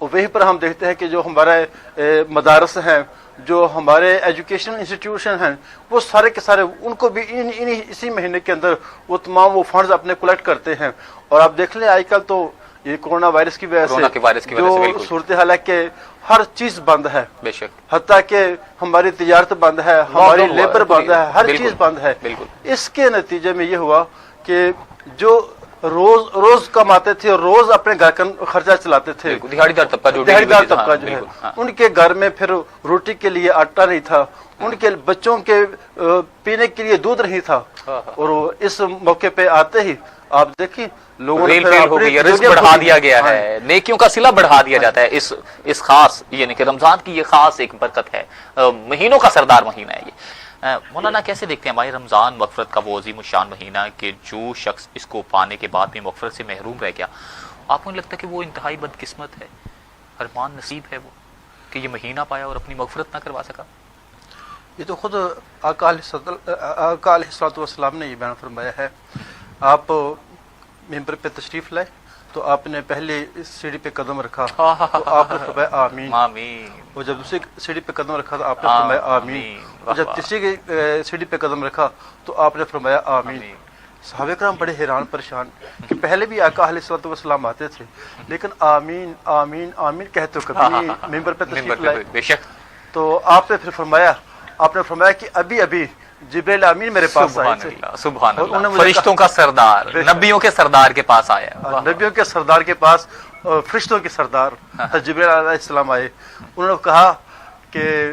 اور وہیں پر ہم دیکھتے ہیں کہ جو ہمارے مدارس ہیں، جو ہمارے ایجوکیشنل انسٹیٹیوشن ہیں، وہ سارے کے سارے ان کو بھی اسی مہینے کے اندر وہ تمام وہ فنڈز اپنے کلیکٹ کرتے ہیں. اور آپ دیکھ لیں آج کل تو یہ کورونا وائرس کی وجہ سے جو صورتحال ہے کہ ہر چیز بند ہے، بے شک، حتیٰ کہ ہماری تجارت بند ہے، ہماری لیبر بند ہے، ہر چیز بند ہے. اس کے نتیجے میں یہ ہوا کہ جو روز کماتے تھے اور روز اپنے گھر کا خرچہ چلاتے تھے، دہاڑی دار طبقہ جو ہے، ان کے گھر میں پھر روٹی کے لیے آٹا نہیں تھا، ان کے بچوں کے پینے کے لیے دودھ نہیں تھا. اور اس موقع پہ آتے ہی آپ دیکھیں لوگوں نے رزق بڑھا دیا گیا ہے، نیکیوں کا صلہ بڑھا دیا جاتا ہے. اس خاص یعنی کہ رمضان کی یہ خاص ایک برکت ہے، مہینوں کا سردار مہینہ ہے یہ. مولانا کیسے دیکھتے ہیں ماہ رمضان مغفرت کا وہ عظیم الشان مہینہ کہ جو شخص اس کو پانے کے بعد بھی مغفرت سے محروم رہ گیا، آپ کو نہیں لگتا کہ وہ انتہائی بدقسمت ہے، ارمان نصیب ہے وہ کہ یہ مہینہ پایا اور اپنی مغفرت نہ کروا سکا؟ یہ تو خود آقا علیہ الصلوۃ والسلام نے یہ بیان فرمایا ہے. آپ ممبر پہ تشریف لائے تو آپ نے پہلے سیڑھی پہ قدم رکھا تو آپ نے فرمایا آمین، اور جب دوسری سیڑھی پہ قدم رکھا تو آپ نے فرمایا آمین، اور جب تیسری سیڑھی پہ قدم رکھا تو آپ نے فرمایا آمین. صحابہ کرام بڑے حیران پریشان کہ پہلے بھی آقا علیہ الصلوۃ والسلام آتے تھے لیکن آمین آمین آمین کہتے ہو کبھی ممبر پہ تشریف لائے. بے شک. تو آپ نے پھر فرمایا کہ ابھی ابھی جبریل امین میرے پاس آئے تھے، سبحان اللہ، فرشتوں کا سردار، نبیوں کے سردار کے پاس آیا، نبیوں کے سردار کے پاس فرشتوں کے سردار جبریل علیہ السلام آئے. انہوں نے کہا کہ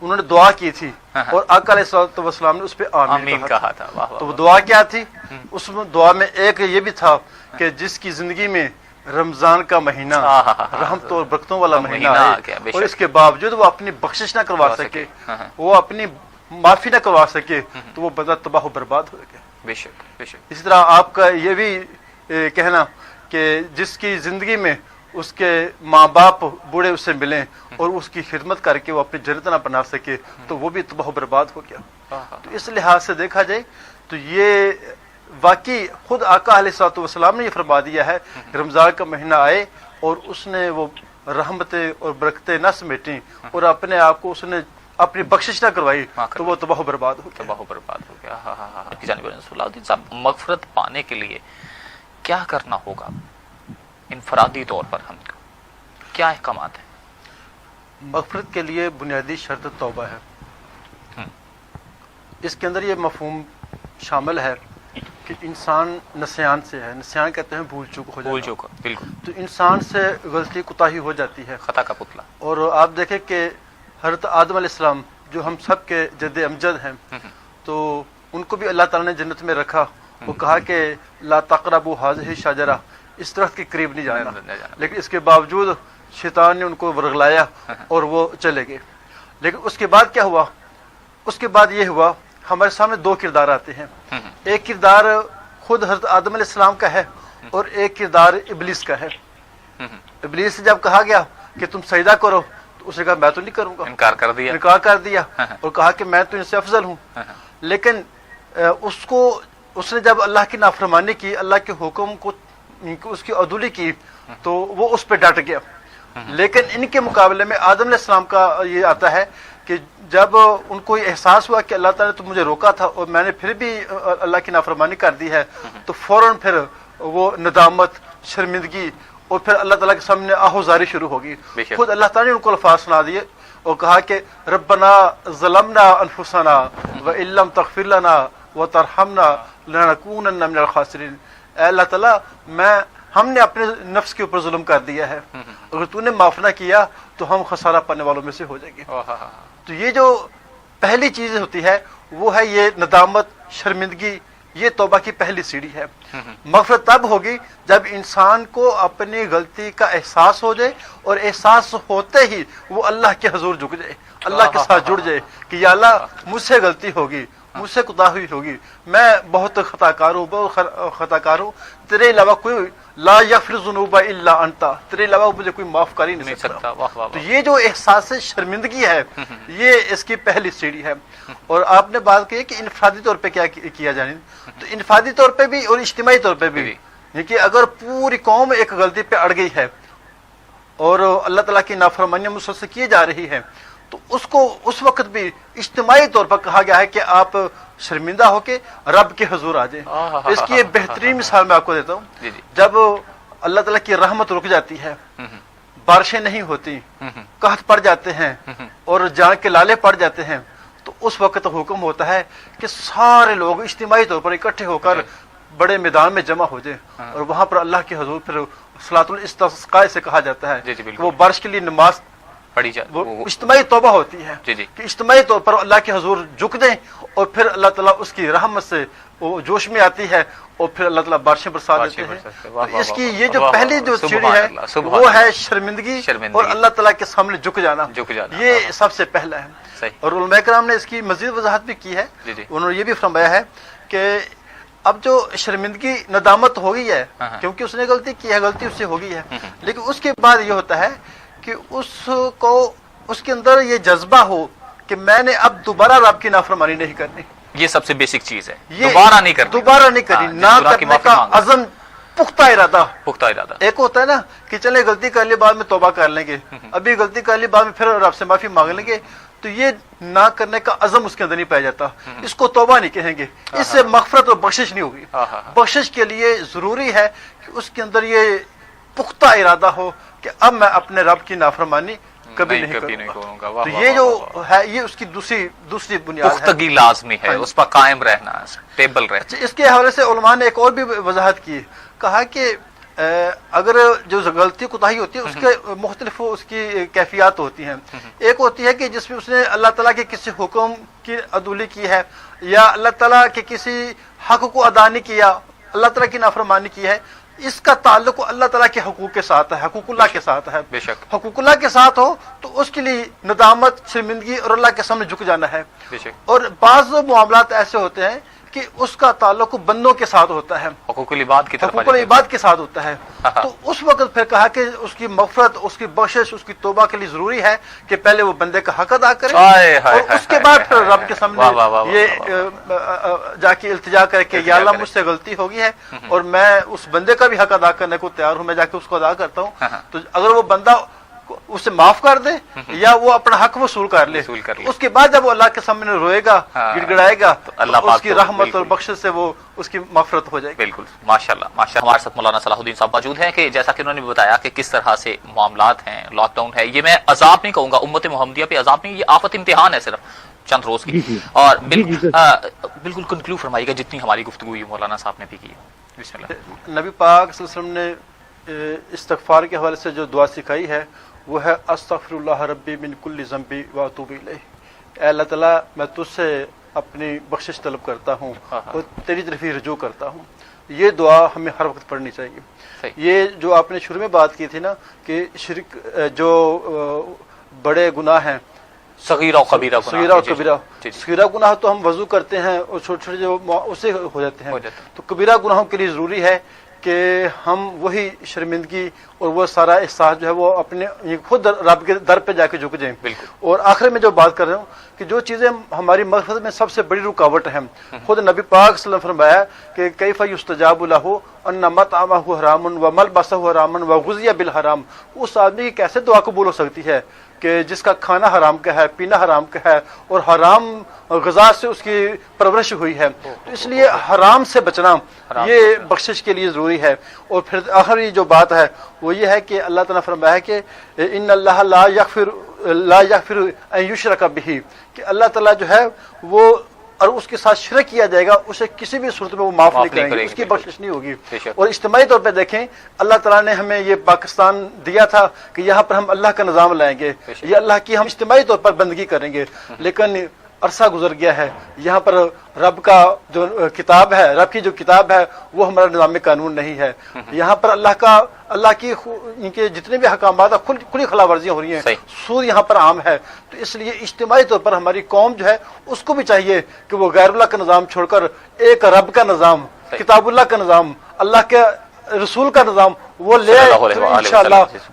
انہوں نے دعا کی تھی اور آقا علیہ الصلوۃ والسلام نے اس پہ آمین کہا تھا. تو وہ دعا کیا تھی؟ اس دعا میں ایک یہ بھی تھا کہ جس کی زندگی میں رمضان کا مہینہ رحمت اور برکتوں والا مہینہ ہے اور اس کے باوجود وہ اپنی بخشش نہ کروا سکے، وہ اپنی معافی نہ کروا سکے، تو وہ بندہ تباہ و برباد ہو گیا. بے شک بے شک. اسی طرح آپ کا یہ بھی کہنا کہ جس کی زندگی میں اس کے ماں باپ بوڑھے اس سے ملیں اور اس کی خدمت کر کے وہ اپنی جنت نہ بنا سکے تو وہ بھی تباہ و برباد ہو گیا. تو اس لحاظ سے دیکھا جائے تو یہ واقعی خود آقا علیہ الصلوۃ والسلام نے یہ فرما دیا ہے کہ رمضان کا مہینہ آئے اور اس نے وہ رحمتیں اور برکتیں نہ سمیٹیں اور اپنے آپ کو اس نے اپنی بخشش نہ کروائی تو وہ تباہ و برباد ہو گیا. تباہ و برباد ہو گیا. جانب رسول اللہ صاحب، مغفرت پانے کے لیے کیا کرنا ہوگا انفرادی طور پر؟ ہم کو کیا احکامات ہیں؟ مغفرت کے لیے بنیادی شرط توبہ ہے. اس کے اندر یہ مفہوم شامل ہے کہ انسان نسیان سے ہے. نسیان کہتے ہیں بھول چوک ہو جانا. بالکل. تو انسان سے غلطی کوتاہی ہو جاتی ہے، خطا کا پتلا. اور آپ دیکھیں کہ حضرت آدم علیہ السلام جو ہم سب کے جد امجد ہیں، تو ان کو بھی اللہ تعالیٰ نے جنت میں رکھا. وہ کہا کہ لا تقربوا هذه الشجرہ، اس درخت کے قریب نہیں جانا، لیکن اس کے باوجود شیطان نے ان کو ورغلایا اور وہ چلے گئے. لیکن اس کے بعد کیا ہوا؟ اس کے بعد یہ ہوا ہمارے سامنے دو کردار آتے ہیں. ایک کردار خود حضرت آدم علیہ السلام کا ہے اور ایک کردار ابلیس کا ہے. ابلیس سے جب کہا گیا کہ تم سجدہ کرو تو اس نے کہا میں تو نہیں کروں گا، انکار کر دیا اور کہا کہ میں تو ان سے افضل ہوں. لیکن اس نے جب اللہ کی نافرمانی کی، اللہ کے حکم کو اس کی عدولی کی تو وہ اس پہ ڈٹ گیا. لیکن ان کے مقابلے میں آدم علیہ السلام کا یہ آتا ہے کہ جب ان کو یہ احساس ہوا کہ اللہ تعالیٰ نے تو مجھے روکا تھا اور میں نے پھر بھی اللہ کی نافرمانی کر دی ہے، تو فوراً پھر وہ ندامت، شرمندگی اور پھر اللہ تعالیٰ کے سامنے آہوزاری شروع ہوگی. خود اللہ تعالیٰ نے ان کو الفاظ سنا دیے اور کہا کہ ربنا ظلمنا انفسنا وان لم تغفر لنا وترحمنا لنکونن من الخاسرین. اے اللہ تعالیٰ ہم نے اپنے نفس کے اوپر ظلم کر دیا ہے، اگر تو نے معاف نہ کیا تو ہم خسارہ پانے والوں میں سے ہو جائیں گے. تو یہ جو پہلی چیز ہوتی ہے وہ ہے یہ ندامت، شرمندگی. یہ توبہ کی پہلی سیڑھی ہے. مغفرت تب ہوگی جب انسان کو اپنی غلطی کا احساس ہو جائے اور احساس ہوتے ہی وہ اللہ کے حضور جھک جائے، اللہ کے ساتھ جڑ جائے کہ یا اللہ مجھ سے غلطی ہوگی، مجھ سے کوتاہی ہوگی، میں بہت خطا کار ہوں، تیرے علاوہ کوئی لا یغفر الذنوب الا انت، تیرے علاوہ مجھے کوئی معاف کر ہی نہیں سکتا. تو یہ جو احساس شرمندگی ہے یہ اس کی پہلی سیڑھی ہے. اور آپ نے بات کی کہ انفرادی طور پہ کیا کیا جائے، تو انفرادی طور پہ بھی اور اجتماعی طور پہ بھی کہ اگر پوری قوم ایک غلطی پہ اڑ گئی ہے اور اللہ تعالیٰ کی نافرمانیاں مسلسل کی جا رہی ہے، تو اس کو اس وقت بھی اجتماعی طور پر کہا گیا ہے کہ آپ شرمندہ ہو کے رب کے حضور آ جائیں۔ اس کی ایک بہترین مثال میں آپ کو دیتا ہوں، جب اللہ تعالیٰ کی رحمت رک جاتی ہے، بارشیں نہیں ہوتی، قحط پڑ جاتے ہیں اور جان کے لالے پڑ جاتے ہیں، تو اس وقت حکم ہوتا ہے کہ سارے لوگ اجتماعی طور پر اکٹھے ہو کر بڑے میدان میں جمع ہو جائیں، اور وہاں پر اللہ کے حضور پھر صلاۃ الاستسقاء سے کہا جاتا ہے کہ وہ بارش کے لیے نماز پڑھی جائے، وہ اجتماعی توبہ ہوتی ہے کہ اجتماعی طور پر اللہ کے حضور جھک دیں، اور پھر اللہ تعالیٰ اس کی رحمت سے وہ جوش میں آتی ہے، اور پھر اللہ تعالیٰ بارشیں برسا دیتے ہیں۔ اس کی یہ جو پہلی جو سیڑھی ہے وہ ہے شرمندگی اور اللہ تعالیٰ کے سامنے جھک جانا، یہ سب سے پہلا ہے۔ اور علماء کرام نے اس کی مزید وضاحت بھی کی ہے، انہوں نے یہ بھی فرمایا ہے کہ اب جو شرمندگی ندامت ہو گئی ہے کیونکہ اس نے غلطی کی ہے، غلطی اس سے ہو گئی ہے، لیکن اس کے بعد یہ ہوتا ہے کہ اس کے اندر یہ جذبہ ہو کہ میں نے اب دوبارہ رب کی نافرمانی نہیں کرنی۔ یہ سب سے بیسک چیز ہے، دوبارہ نہیں کرنی، نہ کرنے کا عزم، پختہ ارادہ۔ ایک ہوتا ہے نا کہ چلے غلطی کر لی بعد میں توبہ کر لیں گے، ابھی غلطی کر لی بعد میں پھر رب سے معافی مانگ لیں گے، تو یہ نہ کرنے کا عزم اس کے اندر نہیں پایا جاتا، اس کو توبہ نہیں کہیں گے، اس سے مغفرت اور بخشش نہیں ہوگی۔ بخشش کے لیے ضروری ہے کہ اس کے اندر یہ پختہ ارادہ ہو کہ اب میں اپنے رب کی نافرمانی کبھی نہیں کروں گا۔ تو یہ جو ہے یہ اس کی دوسری بنیاد ہے، پختگی لازمی ہے، اس پر قائم رہنا، اسٹیبل رہنا۔ اس کے حوالے سے علماء نے ایک اور بھی وضاحت کی، کہا کہ اگر جو غلطی کوتاہی ہوتی ہے اس کے مختلف اس کی کیفیات ہوتی ہیں۔ ایک ہوتی ہے کہ جس میں اس نے اللہ تعالیٰ کے کسی حکم کی عدولی کی ہے، یا اللہ تعالیٰ کے کسی حق کو ادا نہیں کیا، اللہ تعالیٰ کی نافرمانی کی ہے، اس کا تعلق اللہ تعالیٰ کے حقوق کے ساتھ ہے، حقوق اللہ کے ساتھ ہے۔ بے شک حقوق اللہ کے ساتھ ہو تو اس کے لیے ندامت، شرمندگی اور اللہ کے سامنے جھک جانا ہے۔ اور بعض معاملات ایسے ہوتے ہیں کہ اس کا تعلق بندوں کے ساتھ ہوتا ہے، حقوق العباد کی طرف، حقوق العباد کے ساتھ ہوتا ہے، تو اس وقت پھر کہا کہ اس کی مغفرت، اس کی بخشش، اس کی توبہ کے لیے ضروری ہے کہ پہلے وہ بندے کا حق ادا کرے، اور اس کے بعد پھر رب کے سامنے یہ جا کے التجا کرے کہ یا اللہ مجھ سے غلطی ہوگی ہے اور میں اس بندے کا بھی حق ادا کرنے کو تیار ہوں، میں جا کے اس کو ادا کرتا ہوں۔ تو اگر وہ بندہ اسے معاف کر دے یا وہ اپنا حق وصول کر لے، اس کے بعد جب وہ اللہ کے سامنے روئے گا، گڑ گڑائے گا، تو اس کی رحمت اور بخشش سے وہ اس کی مغفرت ہو جائے گی۔ بالکل، ماشاءاللہ ماشاءاللہ۔ ہمارے ساتھ مولانا صلاح الدین صاحب موجود ہیں کہ جیسا کہ انہوں نے بتایا کہ کس طرح سے معاملات ہیں، لاک ڈاؤن ہے، یہ میں عذاب نہیں کہوں گا، امت محمدیہ پہ عذاب نہیں، یہ آفت امتحان ہے صرف چند روز کی۔ اور بالکل کنکلوڈ فرمائیے گا جتنی ہماری گفتگو ہوئی مولانا صاحب نے بھی کی۔ بسم اللہ۔ نبی پاک صلی اللہ علیہ وسلم نے استغفار کے حوالے سے جو دعا سکھائی ہے وہ ہے استغفر اللہ ربی من کل ذنب واتوب الیہ، اے اللہ تعالیٰ میں تجھ سے اپنی بخشش طلب کرتا ہوں اور تیری طرف ہی رجوع کرتا ہوں۔ یہ دعا ہمیں ہر وقت پڑھنی چاہیے۔ یہ جو آپ نے شروع میں بات کی تھی نا کہ شرک جو بڑے گناہ ہیں، صغیرہ و کبیرہ، صغیرہ گناہ تو ہم وضو کرتے ہیں اور چھوٹے چھوٹے جو اسے ہو جاتے ہیں، تو کبیرہ گناہوں کے لیے ضروری ہے کہ ہم وہی شرمندگی اور وہ سارا احساس جو ہے وہ اپنے خود رب کے در پہ جا کے جھک جائیں۔ اور آخر میں جو بات کر رہا ہوں کہ جو چیزیں ہماری مغفرت میں سب سے بڑی رکاوٹ ہیں، خود نبی پاک صلی اللہ علیہ وسلم فرمایا کہ کیف یستجاب لہ ان مطعمہ حرام وملبسہ حرام وغذی بالحرام، اس آدمی کی کیسے دعا قبول ہو سکتی ہے کہ جس کا کھانا حرام کا ہے، پینا حرام کا ہے اور حرام غذا سے اس کی پرورش ہوئی ہے، تو اس لیے حرام سے بچنا یہ بخشش کے لیے ضروری ہے۔ اور پھر آخری جو بات ہے وہ یہ ہے کہ اللہ تعالیٰ فرمایا ہے کہ ان اللہ لا یغفر ان یشرک بہ، کہ اللہ تعالیٰ جو ہے وہ اور اس کے ساتھ شرک کیا جائے گا اسے کسی بھی صورت میں وہ معاف نہیں کریں گے، اس کی بخشش نہیں ہوگی۔ اور اجتماعی طور پہ دیکھیں اللہ تعالیٰ نے ہمیں یہ پاکستان دیا تھا کہ یہاں پر ہم اللہ کا نظام لائیں گے، یہ اللہ کی ہم اجتماعی طور پر بندگی کریں گے، لیکن عرصہ گزر گیا ہے، یہاں پر رب کا جو کتاب ہے، رب کی جو کتاب ہے وہ ہمارا نظام قانون نہیں ہے، یہاں پر اللہ کی ان کے جتنے بھی حکامات ہیں کھلی خلاف ورزیاں ہو رہی ہیں، سود یہاں پر عام ہے، تو اس لیے اجتماعی طور پر ہماری قوم جو ہے اس کو بھی چاہیے کہ وہ غیر اللہ کا نظام چھوڑ کر ایک رب کا نظام، کتاب اللہ کا نظام، اللہ کے رسول کا نظام وہ لے آئے، تو انشاءاللہ